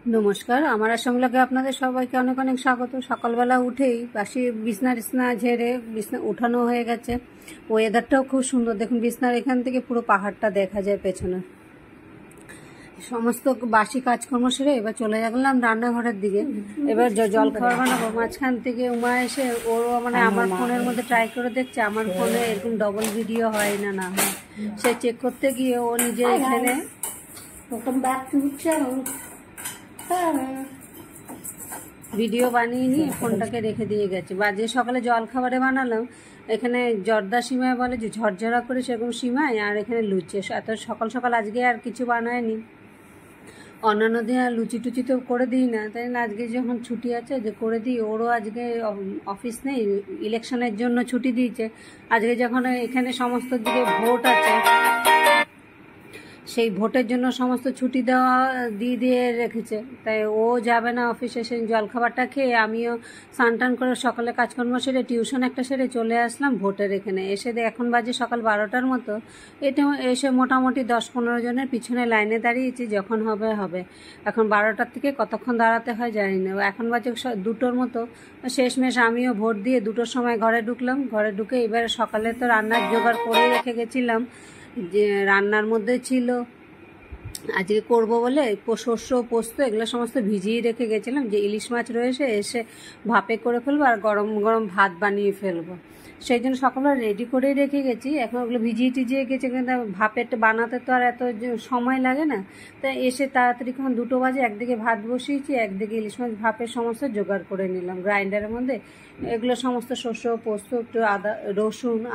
নমস্কার, আমার আসামলাকে আপনাদের সবাইকে অনেক অনেক স্বাগত। সকালবেলা উঠেই বাসি বিছনা টিছনা ঝেড়ে বিছনা উঠানো হয়ে গেছে। ওয়েদারটাও খুব সুন্দর, দেখুন বিছনার এখান থেকে পুরো পাহাড়টা দেখা যায় পেছনে। সমস্ত বাসি কাজকর্ম সেরে এবার চলে গেলাম রান্নাঘরের দিকে। এবার জল খাবার বানাবো। মাঝখান থেকে উমা এসে ওরও মানে আমার ফোনের মধ্যে ট্রাই করে দেখছে আমার ফোনে এরকম ডবল ভিডিও হয় না না হয়। সে চেক করতে গিয়ে ও নিজে এখানে ভিডিও বানিয়ে নিয়ে ফোনটাকে রেখে দিয়ে গেছে। বা যে সকালে জল খাবারে বানালাম, এখানে জর্দা সিমাই বলে যে ঝরঝরা করে সেরকম সিমাই, আর এখানে লুচি। এত সকাল সকাল আজকে আর কিছু বানায়নি। অন্যান্য দিন আর লুচি টুচি তো করে দিই না, তাই না আজকে যখন ছুটি আছে যে করে দিই। ওরও আজকে অফিস নেই, ইলেকশনের জন্য ছুটি দিয়েছে। আজকে যখন এখানে সমস্ত দিকে ভোট আছে, সেই ভোটের জন্য সমস্ত ছুটি দিয়ে রেখেছে, তাই ও যাবে না অফিসে। সেই জলখাবারটা খেয়ে আমিও স্নান টান করে সকালে কাজকর্ম সেরে টিউশন একটা সেরে চলে আসলাম ভোটের এখানে। এসে এখন বাজে সকাল 12টার মতো। এটা এসে মোটামুটি 10-15 জনের পিছনে লাইনে দাঁড়িয়েছি, যখন হবে হবে। এখন 12টার থেকে কতক্ষণ দাঁড়াতে হয় জানি না। এখন বাজে 2টোর মতো। শেষমেশ আমিও ভোট দিয়ে 2টোর সময় ঘরে ঢুকলাম। ঘরে ঢুকে এবার সকালে তো রান্নার জোগাড় করে রেখে গেছিলাম। যে রান্নার মধ্যে ছিল আজকে করব বলে শস্য পোস্ত এগুলো সমস্ত ভিজিয়ে রেখে গেছিলাম, যে ইলিশ মাছ রয়েছে এসে ভাপে করে ফেলবো আর গরম গরম ভাত বানিয়ে ফেলবো। সেই জন্য সকালবেলা রেডি করেই রেখে গেছি। এখন ওগুলো ভিজিয়ে টিজিয়ে গেছে, কিন্তু ভাপের বানাতে তো আর এত সময় লাগে না। তাই এসে তাড়াতাড়ি যখন 2টো বাজে একদিকে ভাত বসিয়েছি, একদিকে ইলিশ মাছ ভাপের সমস্ত জোগাড় করে নিলাম গ্রাইন্ডারের মধ্যে। এগুলো সমস্ত শস্য পোস্ত একটু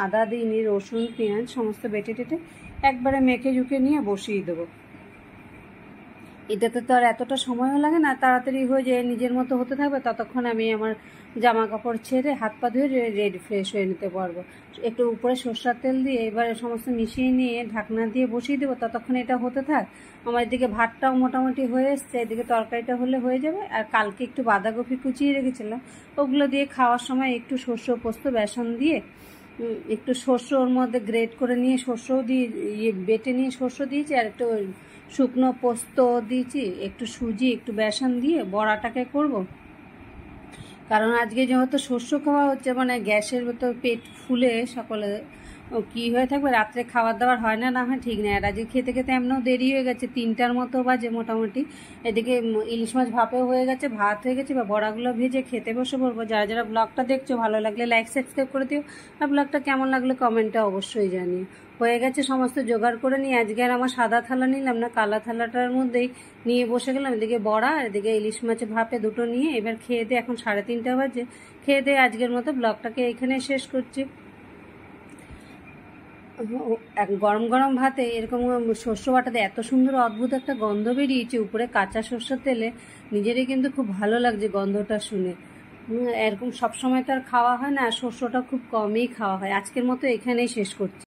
আদা দিইনি, রসুন পেঁয়াজ সমস্ত বেটে টেটে একবারে মেখে ঝুঁকে নিয়ে বসিয়ে দেবো। এটাতে তো আর এতটা সময়ও লাগে না, তাড়াতাড়ি হয়ে যায়, নিজের মতো হতে থাকবে। ততক্ষণ আমি আমার জামা কাপড় ছেড়ে হাত পা ধুয়ে রেডি ফ্রেশ হয়ে নিতে পারবো। একটু উপরে সরষের তেল দিয়ে এবারে সমস্ত মিশিয়ে নিয়ে ঢাকনা দিয়ে বসিয়ে দেবো। ততক্ষণ এটা হতে থাক। আমার এদিকে ভাতটাও মোটামুটি হয়ে এসছে, এদিকে তরকারিটা হলে হয়ে যাবে। আর কালকে একটু বাঁধাকপি কুচিয়ে রেখেছিলাম, ওগুলো দিয়ে খাওয়ার সময় একটু শস্য পোস্ত বেসন দিয়ে একটু শস্য ওর মধ্যে গ্রেট করে নিয়ে শস্যও দিয়ে বেটে নিয়ে শস্য দিয়েছি, আর একটু শুকনো পোস্ত দিয়েছি, একটু সুজি একটু বেসন দিয়ে বড়াটাকে করব। কারণ আজকে যেহেতু শস্য খাওয়া হচ্ছে, মানে গ্যাসের তো পেট ফুলে সকলে কি হয়ে থাকবে, রাত্রে খাবার দাবার হয় না না হয় ঠিক নেই। আর আজকে খেতে খেতে এমনও দেরি হয়ে গেছে, 3টার মতো বাজে মোটামুটি। এদিকে ইলিশ মাছ ভাপেও হয়ে গেছে, ভাত হয়ে গেছে, বা বড়াগুলো ভেজে খেতে বসে পড়বো। যারা যারা ব্লগটা দেখছো ভালো লাগলে লাইক সাবস্ক্রাইব করে দিও, আর ব্লগটা কেমন লাগলে কমেন্টে অবশ্যই জানিও। হয়ে গেছে সমস্ত জোগাড় করে নিয়ে আজকে আর আমার সাদা থালা নিলাম না, কালা থালাটার মধ্যেই নিয়ে বসে গেলাম। এদিকে বড়া আর এদিকে ইলিশ মাছের ভাপে দুটো নিয়ে এবার খেয়ে দিয়ে এখন 3:30 বাজে। খেয়ে দিয়ে আজকের মতো ব্লগটাকে এখানে শেষ করছি। গরম গরম ভাতে এরকম শস্য বাটাতে এত সুন্দর অদ্ভুত একটা গন্ধ বেরিয়েছে উপরে কাঁচা সর্ষের তেলে, নিজেরই কিন্তু খুব ভালো লাগছে গন্ধটা শুনে। এরকম সবসময় তো আর খাওয়া হয় না, শস্যটা খুব কমই খাওয়া হয়। আজকের মতো এখানেই শেষ করছি।